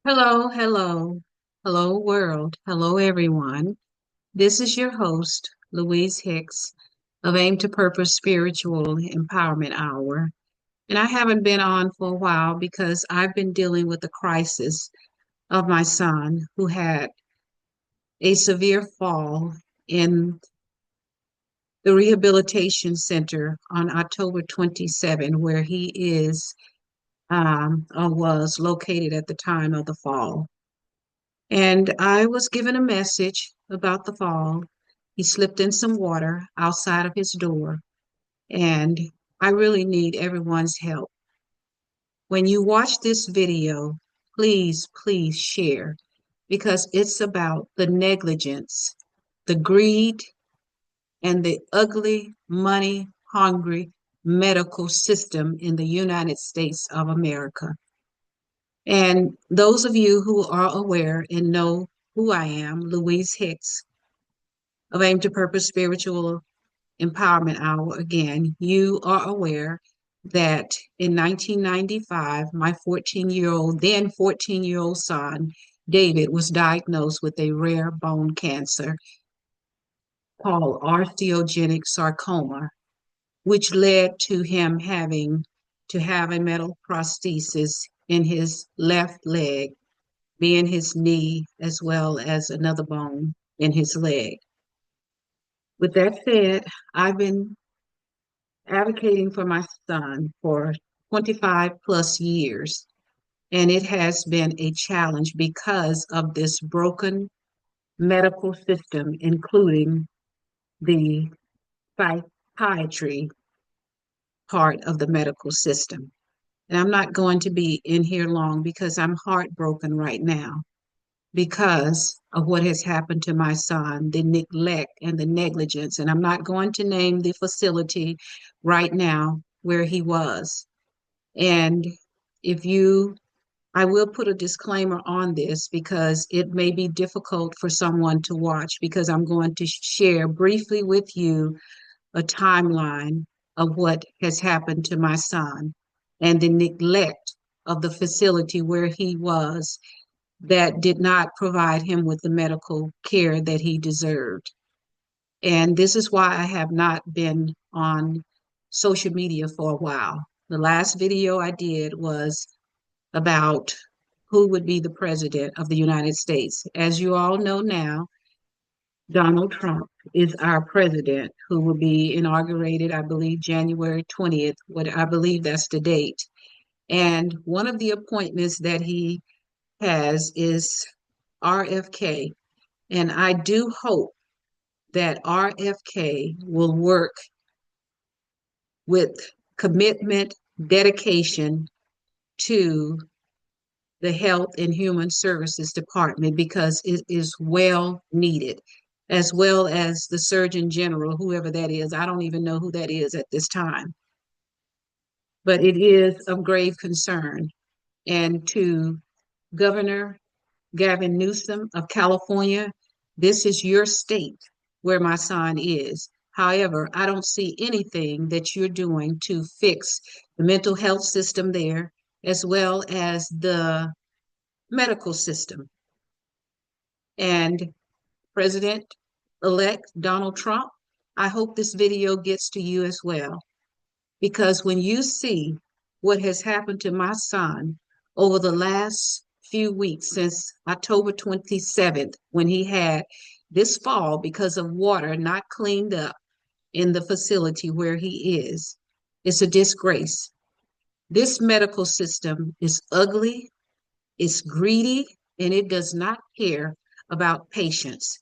Hello, hello, hello, world. Hello, everyone. This is your host, Louise Hicks of Aim to Purpose Spiritual Empowerment Hour. And I haven't been on for a while because I've been dealing with the crisis of my son who had a severe fall in the rehabilitation center on October 27, where he is or was located at the time of the fall. And I was given a message about the fall. He slipped in some water outside of his door, and I really need everyone's help. When you watch this video, please share because it's about the negligence, the greed, and the ugly, money hungry medical system in the United States of America. And those of you who are aware and know who I am, Louise Hicks of Aim to Purpose Spiritual Empowerment Hour, again, you are aware that in 1995, my 14-year-old, then 14-year-old son, David, was diagnosed with a rare bone cancer called osteogenic sarcoma, which led to him having to have a metal prosthesis in his left leg, being his knee, as well as another bone in his leg. With that said, I've been advocating for my son for 25 plus years, and it has been a challenge because of this broken medical system, including the psychiatry part of the medical system. And I'm not going to be in here long because I'm heartbroken right now because of what has happened to my son, the neglect and the negligence. And I'm not going to name the facility right now where he was. And if you, I will put a disclaimer on this because it may be difficult for someone to watch because I'm going to share briefly with you a timeline of what has happened to my son and the neglect of the facility where he was that did not provide him with the medical care that he deserved. And this is why I have not been on social media for a while. The last video I did was about who would be the president of the United States. As you all know now, Donald Trump is our president who will be inaugurated, I believe, January 20th. What I believe that's the date. And one of the appointments that he has is RFK. And I do hope that RFK will work with commitment, dedication to the Health and Human Services Department because it is well needed, as well as the Surgeon General, whoever that is. I don't even know who that is at this time, but it is of grave concern. And to Governor Gavin Newsom of California, this is your state where my son is. However, I don't see anything that you're doing to fix the mental health system there, as well as the medical system. And President-elect Donald Trump, I hope this video gets to you as well, because when you see what has happened to my son over the last few weeks since October 27th, when he had this fall because of water not cleaned up in the facility where he is, it's a disgrace. This medical system is ugly, it's greedy, and it does not care about patients.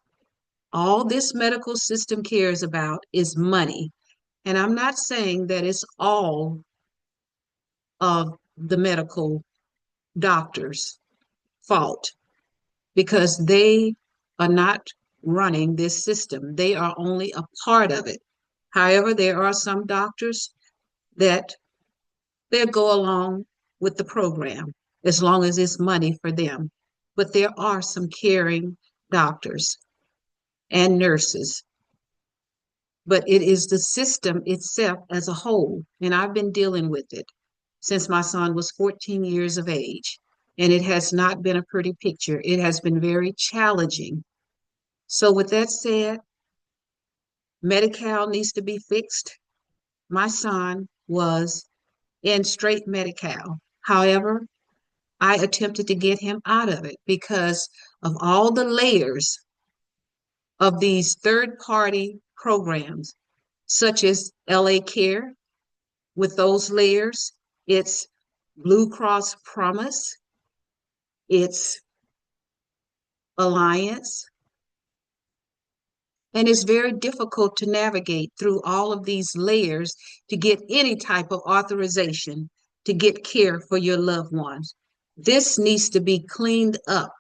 All this medical system cares about is money. And I'm not saying that it's all of the medical doctors' fault because they are not running this system. They are only a part of it. However, there are some doctors that they'll go along with the program as long as it's money for them. But there are some caring doctors and nurses. But it is the system itself as a whole. And I've been dealing with it since my son was 14 years of age. and it has not been a pretty picture. It has been very challenging. So, with that said, Medi-Cal needs to be fixed. My son was in straight Medi-Cal. However, I attempted to get him out of it because of all the layers of these third party programs, such as LA Care. With those layers, it's Blue Cross Promise, it's Alliance, and it's very difficult to navigate through all of these layers to get any type of authorization to get care for your loved ones. This needs to be cleaned up.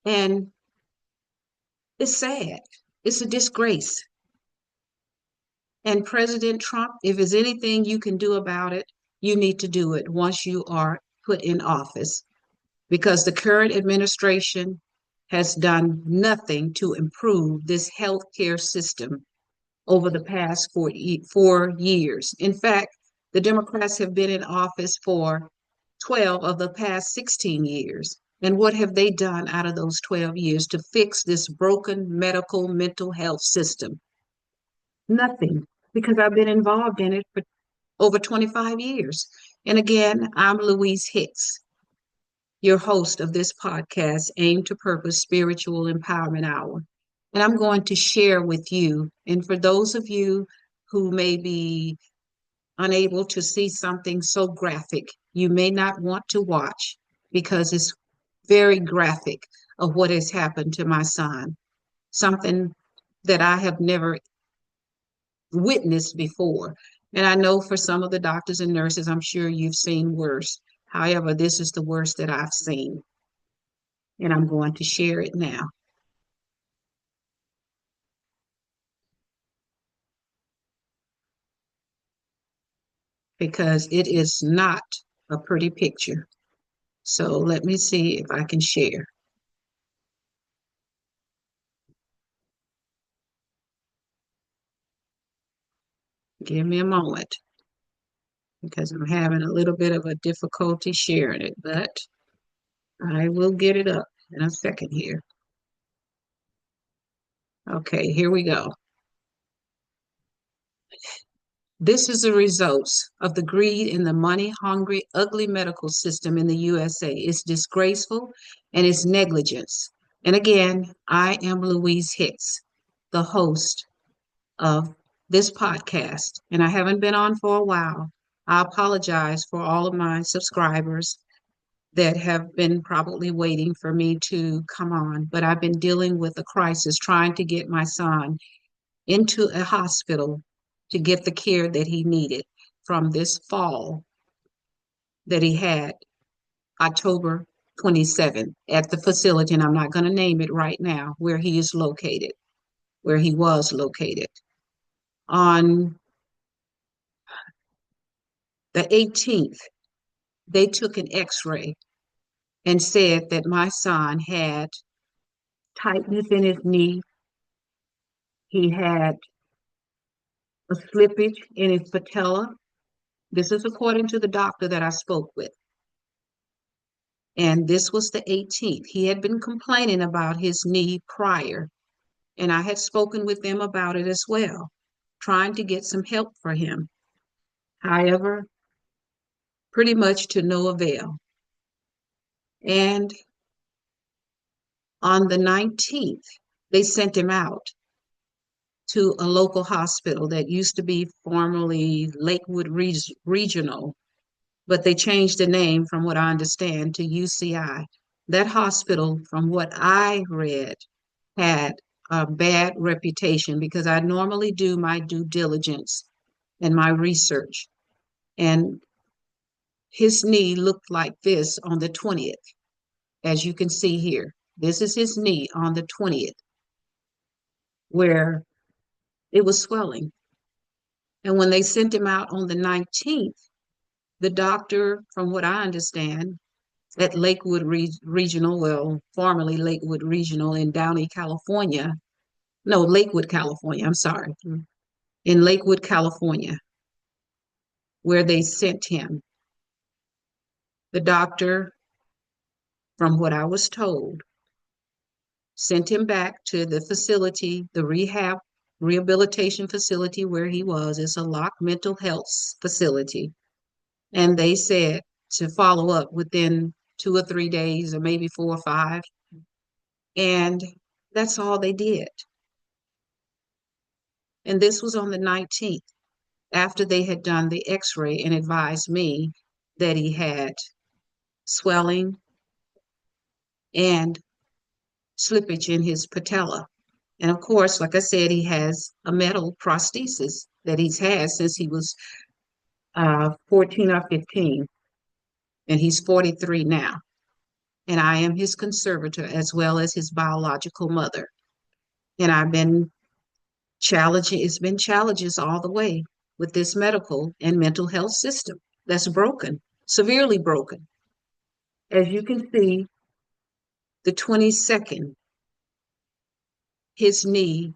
And it's sad. It's a disgrace. And President Trump, if there's anything you can do about it, you need to do it once you are put in office, because the current administration has done nothing to improve this healthcare system over the past 4 years. In fact, the Democrats have been in office for 12 of the past 16 years. And what have they done out of those 12 years to fix this broken medical mental health system? Nothing, because I've been involved in it for over 25 years. And again, I'm Louise Hicks, your host of this podcast, Aim to Purpose Spiritual Empowerment Hour. And I'm going to share with you, and for those of you who may be unable to see something so graphic, you may not want to watch because it's very graphic of what has happened to my son, something that I have never witnessed before. And I know for some of the doctors and nurses, I'm sure you've seen worse. However, this is the worst that I've seen, and I'm going to share it now because it is not a pretty picture. So let me see if I can share. Give me a moment because I'm having a little bit of a difficulty sharing it, but I will get it up in a second here. Okay, here we go. This is the results of the greed in the money-hungry, ugly medical system in the USA. It's disgraceful and it's negligence. And again, I am Louise Hicks, the host of this podcast, and I haven't been on for a while. I apologize for all of my subscribers that have been probably waiting for me to come on, but I've been dealing with a crisis trying to get my son into a hospital to get the care that he needed from this fall that he had October 27th at the facility. And I'm not going to name it right now where he is located, where he was located. On the 18th, they took an x-ray and said that my son had tightness in his knee. He had a slippage in his patella. This is according to the doctor that I spoke with. And this was the 18th. He had been complaining about his knee prior, and I had spoken with them about it as well, trying to get some help for him. However, pretty much to no avail. And on the 19th, they sent him out to a local hospital that used to be formerly Lakewood Regional, but they changed the name, from what I understand, to UCI. That hospital, from what I read, had a bad reputation because I normally do my due diligence and my research. And his knee looked like this on the 20th, as you can see here. This is his knee on the 20th, where it was swelling. And when they sent him out on the 19th, the doctor, from what I understand, at Lakewood Regional, well, formerly Lakewood Regional in Downey, California, no, Lakewood, California, I'm sorry, in Lakewood, California, where they sent him. The doctor from what I was told, sent him back to the facility, the rehabilitation facility where he was. It's a locked mental health facility. And they said to follow up within 2 or 3 days, or maybe 4 or 5. And that's all they did. And this was on the 19th, after they had done the x-ray and advised me that he had swelling and slippage in his patella. And of course, like I said, he has a metal prosthesis that he's had since he was 14 or 15, and he's 43 now. And I am his conservator as well as his biological mother. And I've been challenging, it's been challenges all the way with this medical and mental health system that's broken, severely broken. As you can see, the 22nd, his knee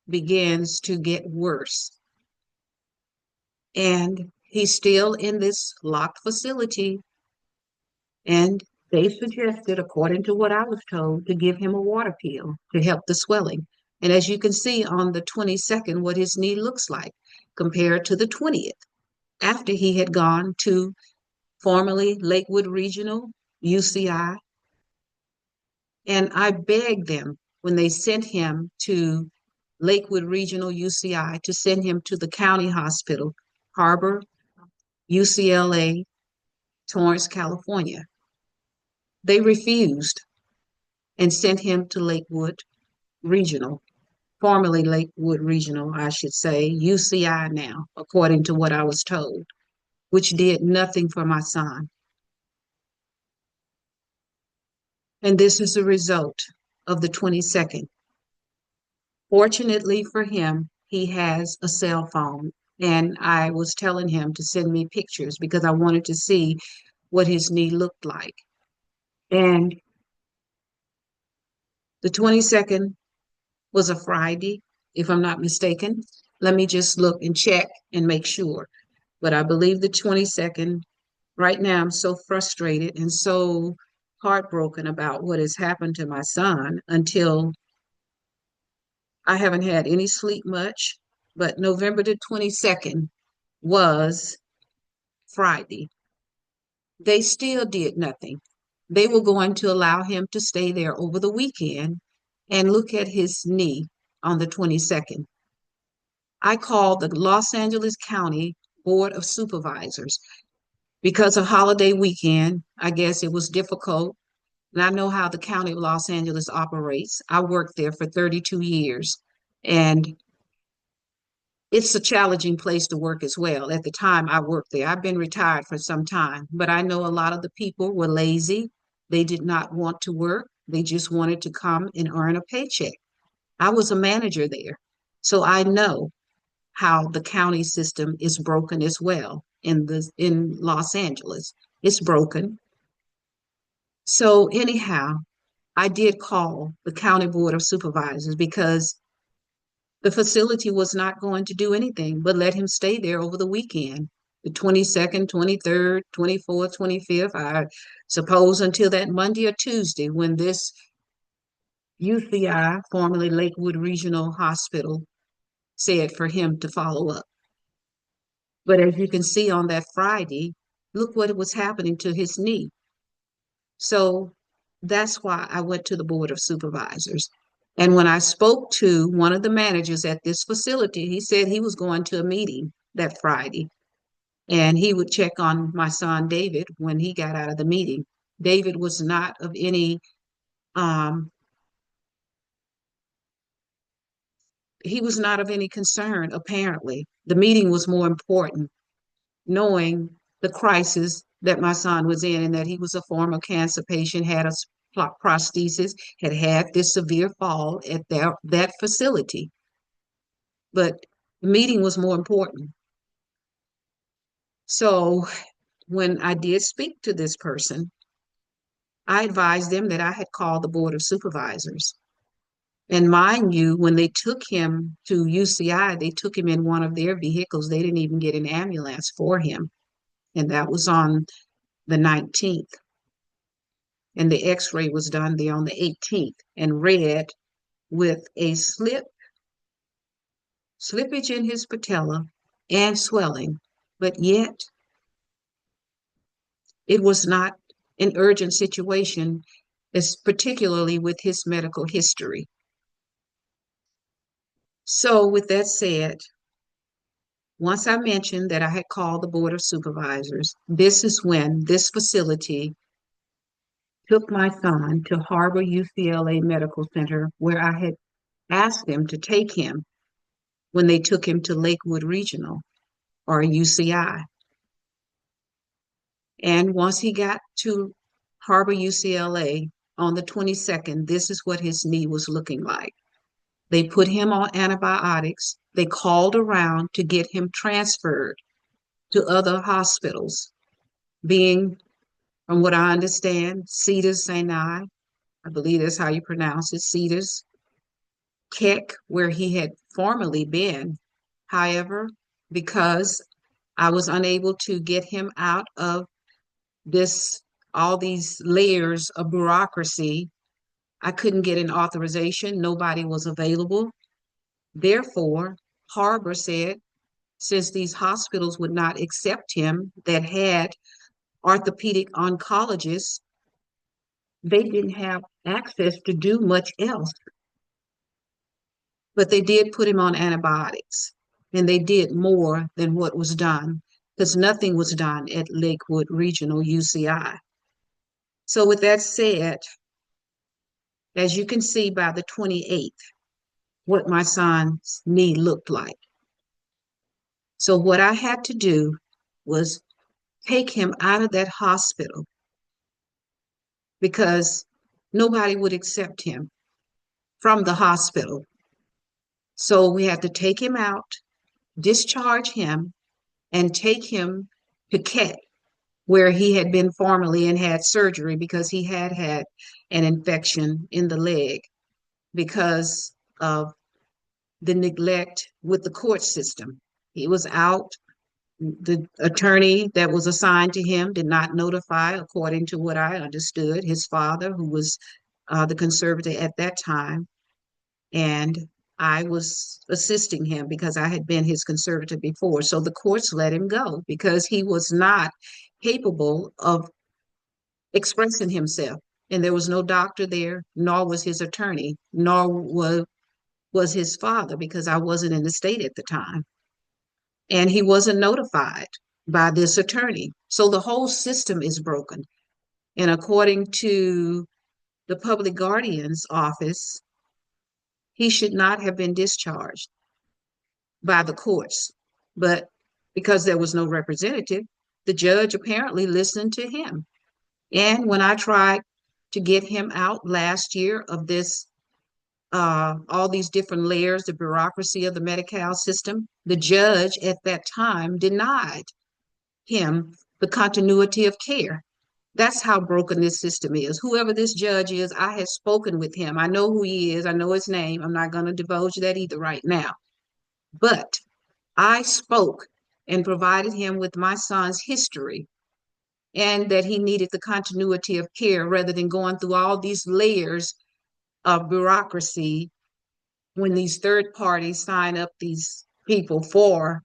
begins to get worse. And he's still in this locked facility. And they suggested, according to what I was told, to give him a water pill to help the swelling. And as you can see on the 22nd, what his knee looks like compared to the 20th, after he had gone to formerly Lakewood Regional, UCI. And I begged them when they sent him to Lakewood Regional UCI to send him to the county hospital, Harbor, UCLA, Torrance, California. They refused and sent him to Lakewood Regional, formerly Lakewood Regional, I should say, UCI now, according to what I was told, which did nothing for my son. And this is the result of the 22nd. Fortunately for him, he has a cell phone. And I was telling him to send me pictures because I wanted to see what his knee looked like. And the 22nd was a Friday, if I'm not mistaken. Let me just look and check and make sure. But I believe the 22nd, right now, I'm so frustrated and so heartbroken about what has happened to my son until I haven't had any sleep much. But November the 22nd was Friday. They still did nothing. They were going to allow him to stay there over the weekend and look at his knee on the 22nd. I called the Los Angeles County Board of Supervisors because of holiday weekend. I guess it was difficult. And I know how the County of Los Angeles operates. I worked there for 32 years. And it's a challenging place to work as well. At the time I worked there, I've been retired for some time, but I know a lot of the people were lazy. They did not want to work. They just wanted to come and earn a paycheck. I was a manager there, so I know how the county system is broken as well in Los Angeles. It's broken. So anyhow, I did call the county board of supervisors because the facility was not going to do anything but let him stay there over the weekend, the 22nd, 23rd, 24th, 25th, I suppose until that Monday or Tuesday when this UCI, formerly Lakewood Regional Hospital, said for him to follow up. But as you can see on that Friday, look what was happening to his knee. So that's why I went to the Board of Supervisors. And when I spoke to one of the managers at this facility, he said he was going to a meeting that Friday and he would check on my son David when he got out of the meeting. David was not of any um, he was not of any concern, apparently. The meeting was more important, knowing the crisis that my son was in and that he was a former cancer patient, had a prosthesis, had had this severe fall at that facility. But the meeting was more important. So when I did speak to this person, I advised them that I had called the Board of Supervisors. And mind you, when they took him to UCI, they took him in one of their vehicles. They didn't even get an ambulance for him. And that was on the 19th. and the x-ray was done there on the 18th, and red with a slippage in his patella and swelling, but yet it was not an urgent situation, as particularly with his medical history. So with that said, once I mentioned that I had called the Board of Supervisors, this is when this facility took my son to Harbor UCLA Medical Center, where I had asked them to take him when they took him to Lakewood Regional or UCI. And once he got to Harbor UCLA on the 22nd, this is what his knee was looking like. They put him on antibiotics. They called around to get him transferred to other hospitals, being, from what I understand, Cedars Sinai, I believe that's how you pronounce it, Cedars, Keck, where he had formerly been. However, because I was unable to get him out of this, all these layers of bureaucracy, I couldn't get an authorization. Nobody was available. Therefore, Harbor said, since these hospitals would not accept him that had orthopedic oncologists, they didn't have access to do much else. But they did put him on antibiotics, and they did more than what was done, because nothing was done at Lakewood Regional UCI. So with that said, as you can see by the 28th, what my son's knee looked like. So what I had to do was take him out of that hospital because nobody would accept him from the hospital. So we had to take him out, discharge him, and take him to Keck, where he had been formerly and had surgery because he had had an infection in the leg because of the neglect with the court system. He was out. The attorney that was assigned to him did not notify, according to what I understood, his father, who was the conservator at that time. And I was assisting him because I had been his conservator before. So the courts let him go because he was not capable of expressing himself. And there was no doctor there, nor was his attorney, nor was his father, because I wasn't in the state at the time. And he wasn't notified by this attorney. So the whole system is broken. And according to the public guardian's office, he should not have been discharged by the courts. But because there was no representative, the judge apparently listened to him. And when I tried to get him out last year of this, all these different layers, the bureaucracy of the Medi-Cal system, the judge at that time denied him the continuity of care. That's how broken this system is. Whoever this judge is, I have spoken with him. I know who he is. I know his name. I'm not going to divulge that either right now. But I spoke and provided him with my son's history and that he needed the continuity of care rather than going through all these layers of bureaucracy when these third parties sign up these people for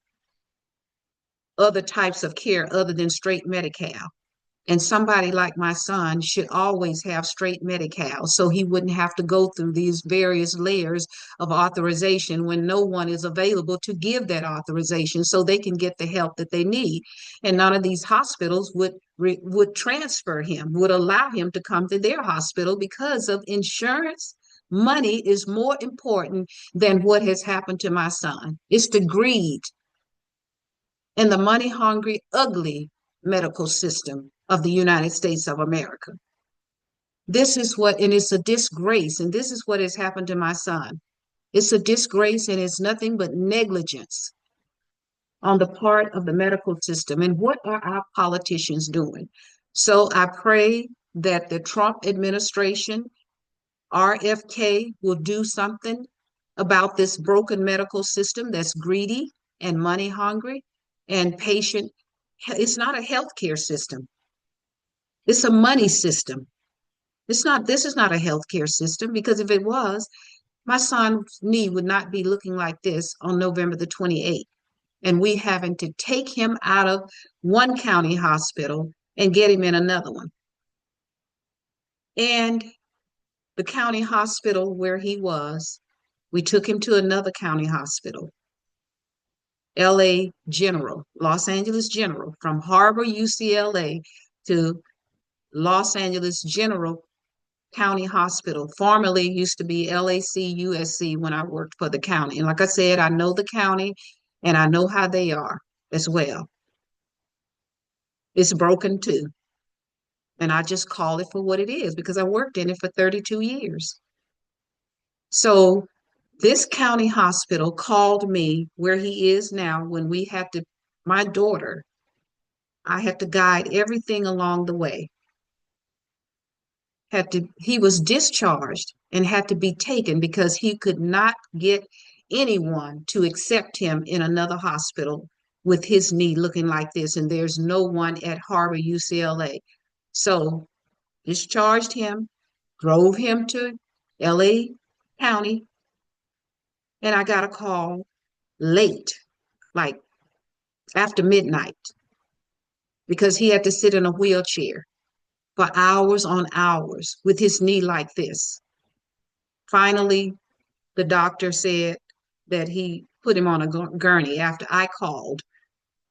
other types of care other than straight Medi-Cal. And somebody like my son should always have straight Medi-Cal so he wouldn't have to go through these various layers of authorization when no one is available to give that authorization so they can get the help that they need. And none of these hospitals would transfer him, would allow him to come to their hospital because of insurance. Money is more important than what has happened to my son. It's the greed and the money hungry, ugly medical system of the United States of America. This is what, and it's a disgrace, and this is what has happened to my son. It's a disgrace, and it's nothing but negligence on the part of the medical system. And what are our politicians doing? So I pray that the Trump administration, RFK, will do something about this broken medical system that's greedy and money hungry and patient. It's not a healthcare system. It's a money system. This is not a healthcare system because if it was, my son's knee would not be looking like this on November the 28th. And we having to take him out of one county hospital and get him in another one. And the county hospital where he was, we took him to another county hospital, LA General, Los Angeles General, from Harbor, UCLA to Los Angeles General County Hospital. Formerly used to be LAC USC when I worked for the county. And like I said, I know the county and I know how they are as well. It's broken too. And I just call it for what it is because I worked in it for 32 years. So this county hospital called me where he is now when we had to, my daughter, I had to guide everything along the way. He was discharged and had to be taken because he could not get anyone to accept him in another hospital with his knee looking like this. And there's no one at Harbor, UCLA. So discharged him, drove him to LA County, and I got a call late, like after midnight, because he had to sit in a wheelchair for hours on hours with his knee like this. Finally, the doctor said that he put him on a gurney after I called.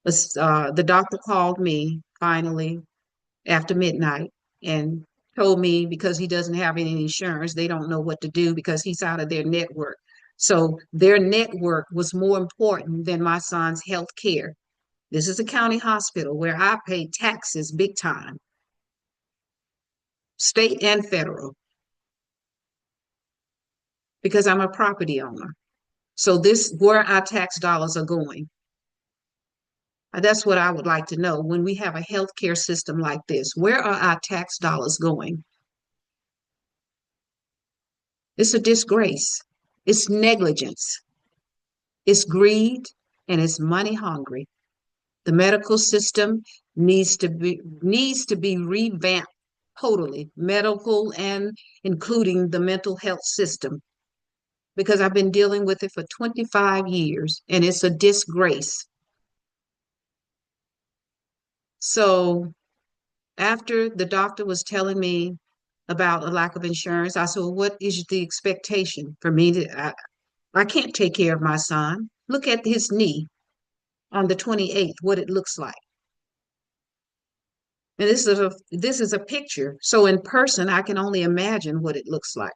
The doctor called me finally after midnight and told me because he doesn't have any insurance, they don't know what to do because he's out of their network. So their network was more important than my son's health care. This is a county hospital where I pay taxes big time, state and federal, because I'm a property owner. So this where our tax dollars are going. That's what I would like to know when we have a healthcare system like this. Where are our tax dollars going? It's a disgrace. It's negligence. It's greed and it's money hungry. The medical system needs to be revamped totally, medical and including the mental health system, because I've been dealing with it for 25 years and it's a disgrace. So after the doctor was telling me about a lack of insurance, I said, well, what is the expectation for me I can't take care of my son. Look at his knee on the 28th, what it looks like. And this is a picture. So in person, I can only imagine what it looks like.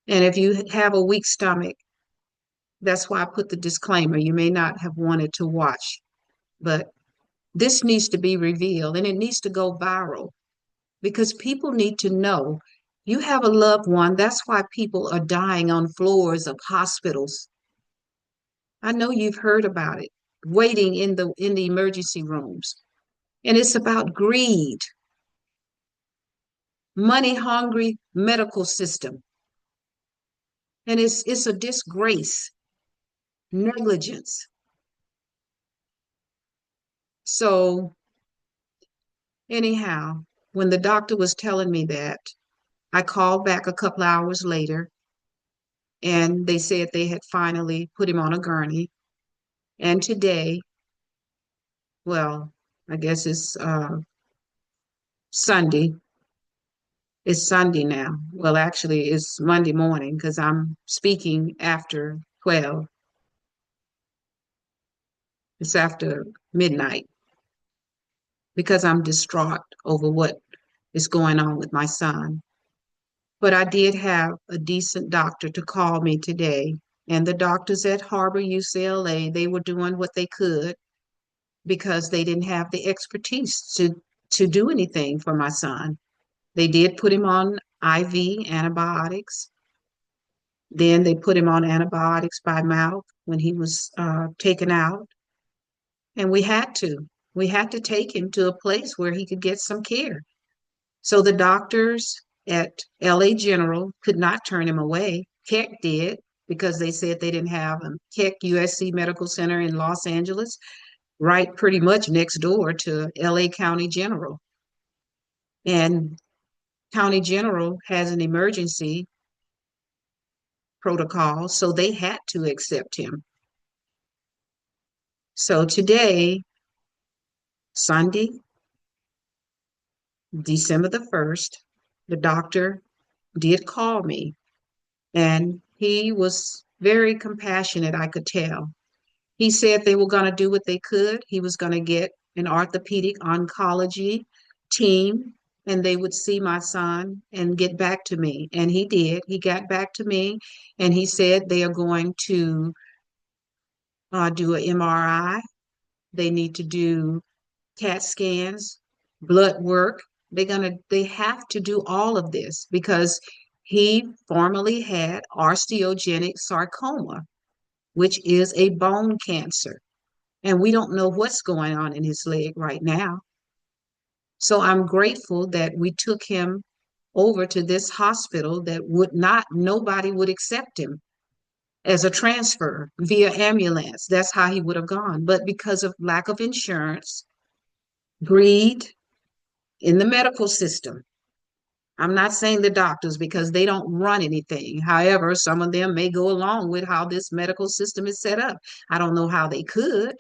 And if you have a weak stomach, that's why I put the disclaimer. You may not have wanted to watch, but this needs to be revealed and it needs to go viral because people need to know you have a loved one. That's why people are dying on floors of hospitals. I know you've heard about it, waiting in the emergency rooms. And it's about greed, money hungry medical system. And it's a disgrace, negligence. So anyhow, when the doctor was telling me that, I called back a couple hours later and they said they had finally put him on a gurney. And today, well, I guess Sunday. It's Sunday now. Well, actually, it's Monday morning because I'm speaking after 12. It's after midnight because I'm distraught over what is going on with my son. But I did have a decent doctor to call me today. And the doctors at Harbor, UCLA, they were doing what they could because they didn't have the expertise to do anything for my son. They did put him on IV antibiotics. Then they put him on antibiotics by mouth when he was taken out. And we had to take him to a place where he could get some care. So the doctors at LA General could not turn him away. Keck did because they said they didn't have him. Keck USC Medical Center in Los Angeles, right pretty much next door to LA County General. And County General has an emergency protocol, so they had to accept him. So today, Sunday, December the 1st, the doctor did call me, and he was very compassionate, I could tell. He said they were going to do what they could. He was going to get an orthopedic oncology team, and they would see my son and get back to me. And he did. He got back to me, and he said they are going to do an MRI. They need to do CAT scans, blood work. They have to do all of this because he formerly had osteogenic sarcoma, which is a bone cancer. And we don't know what's going on in his leg right now. So I'm grateful that we took him over to this hospital that nobody would accept him as a transfer via ambulance. That's how he would have gone. But because of lack of insurance, greed in the medical system, I'm not saying the doctors because they don't run anything. However, some of them may go along with how this medical system is set up. I don't know how they could,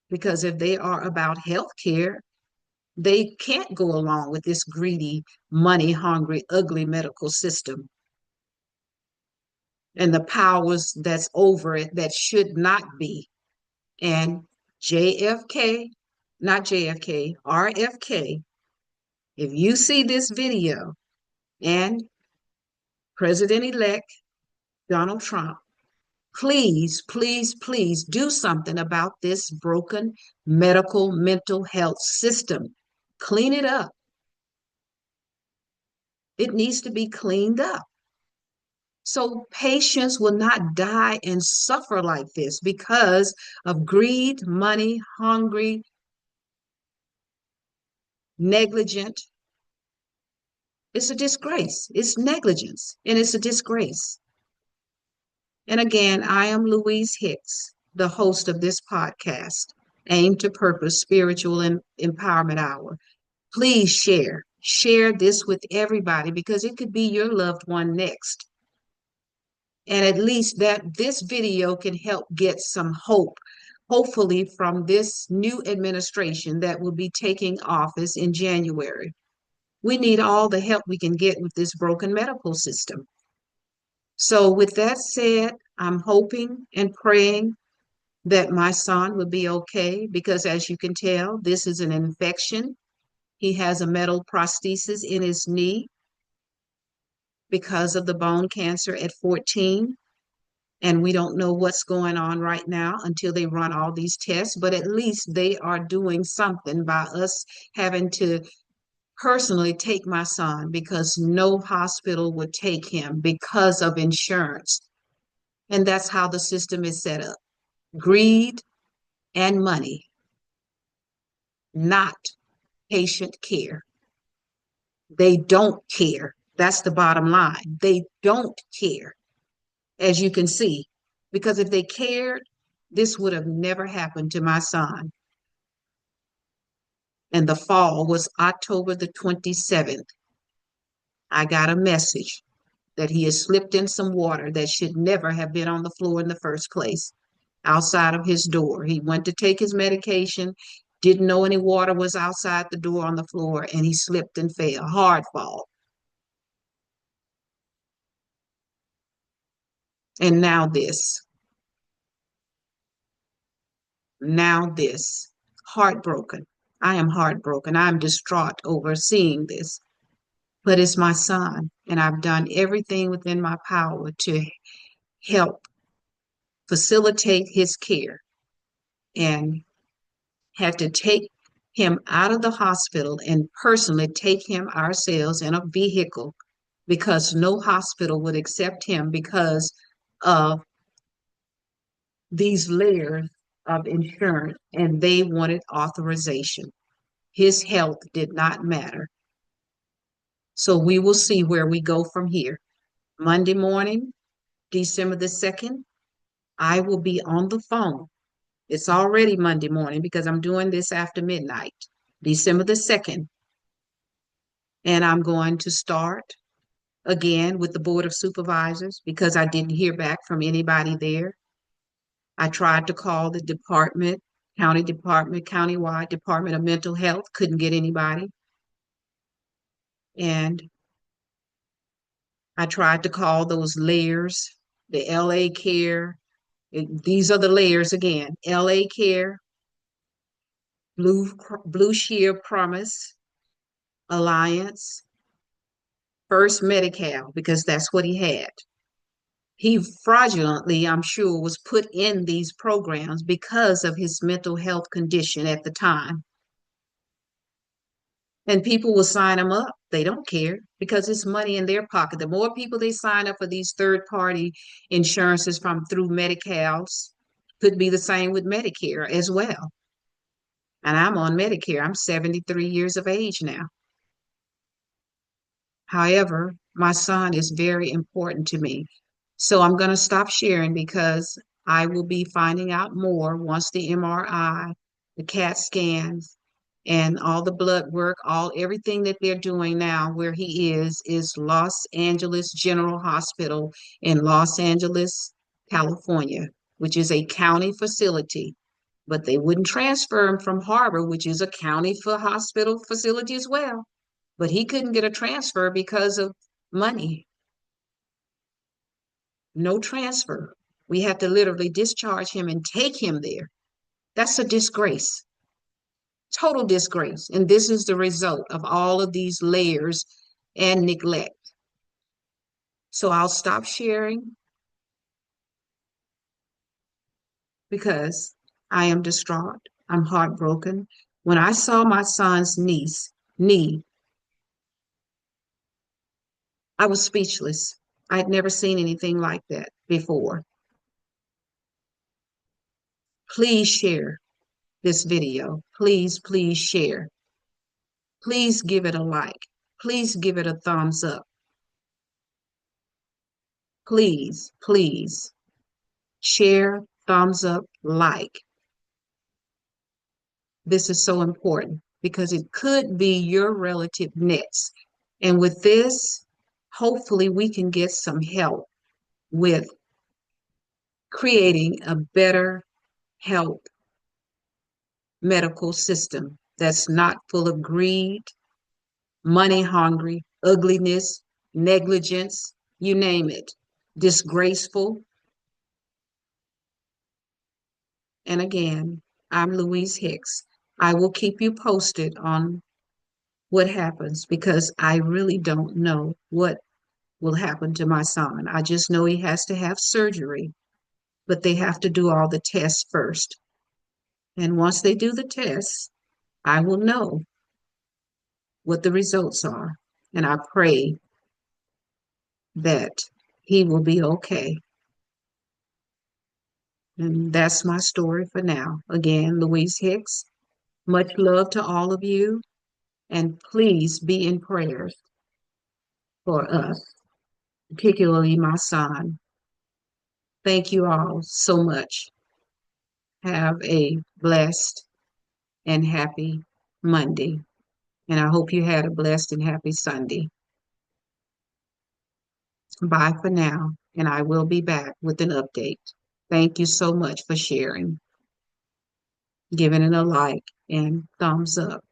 because if they are about health care, they can't go along with this greedy, money hungry, ugly medical system and the powers that's over it that should not be. And JFK, not JFK, RFK, if you see this video and President-elect Donald Trump, please, please, please do something about this broken medical mental health system. Clean it up. It needs to be cleaned up. So patients will not die and suffer like this because of greed, money, hungry, negligent. It's a disgrace. It's negligence and it's a disgrace. And again, I am Louise Hicks, the host of this podcast, Aim to Purpose Spiritual and Empowerment Hour. Please share this with everybody because it could be your loved one next. And at least that this video can help get some hope, hopefully from this new administration that will be taking office in January. We need all the help we can get with this broken medical system. So with that said, I'm hoping and praying that my son will be okay because as you can tell, this is an infection. He has a metal prosthesis in his knee because of the bone cancer at 14. And we don't know what's going on right now until they run all these tests, but at least they are doing something by us having to personally take my son because no hospital would take him because of insurance. And that's how the system is set up. Greed and money, not patient care. They don't care. That's the bottom line. They don't care, as you can see, because if they cared, this would have never happened to my son. And the fall was October the 27th. I got a message that he has slipped in some water that should never have been on the floor in the first place, outside of his door. He went to take his medication, didn't know any water was outside the door on the floor, and he slipped and fell. Hard fall. And now this. Now this. Heartbroken. I am heartbroken. I'm distraught over seeing this. But it's my son, and I've done everything within my power to help facilitate his care and had to take him out of the hospital and personally take him ourselves in a vehicle because no hospital would accept him because of these layers of insurance and they wanted authorization. His health did not matter. So we will see where we go from here. Monday morning, December the 2nd, I will be on the phone. It's already Monday morning because I'm doing this after midnight, December the 2nd. And I'm going to start again with the Board of Supervisors because I didn't hear back from anybody there. I tried to call the department, countywide Department of Mental Health, couldn't get anybody. And I tried to call those layers, the LA Care. These are the layers again: LA Care, Blue Shield Promise, Alliance, First Medical, because that's what he had. He fraudulently, I'm sure, was put in these programs because of his mental health condition at the time. And people will sign him up. They don't care because it's money in their pocket. The more people they sign up for these third party insurances from through Medicals, could be the same with Medicare as well. And I'm on Medicare. I'm 73 years of age now. However, my son is very important to me. So I'm going to stop sharing because I will be finding out more once the MRI, the CAT scans, and all the blood work, all everything that they're doing now where he is Los Angeles General Hospital in Los Angeles, California, which is a county facility. But they wouldn't transfer him from Harbor, which is a county for hospital facility as well. But he couldn't get a transfer because of money. No transfer. We had to literally discharge him and take him there. That's a disgrace, total disgrace. And this is the result of all of these layers and neglect. So I'll stop sharing because I am distraught. I'm heartbroken. When I saw my son's knee, I was speechless. I had never seen anything like that before. Please share this video. Please, please share. Please give it a like. Please give it a thumbs up. Please, please share, thumbs up, like. This is so important because it could be your relative next. And with this, hopefully we can get some help with creating a better health medical system that's not full of greed, money hungry, ugliness, negligence, you name it, disgraceful. And again, I'm Louise Hicks. I will keep you posted on what happens because I really don't know what will happen to my son. I just know he has to have surgery, but they have to do all the tests first. And once they do the tests, I will know what the results are. And I pray that he will be okay. And that's my story for now. Again, Louise Hicks, much love to all of you. And please be in prayers for us, particularly my son. Thank you all so much. Have a blessed and happy Monday. And I hope you had a blessed and happy Sunday. Bye for now. And I will be back with an update. Thank you so much for sharing, giving it a like and thumbs up.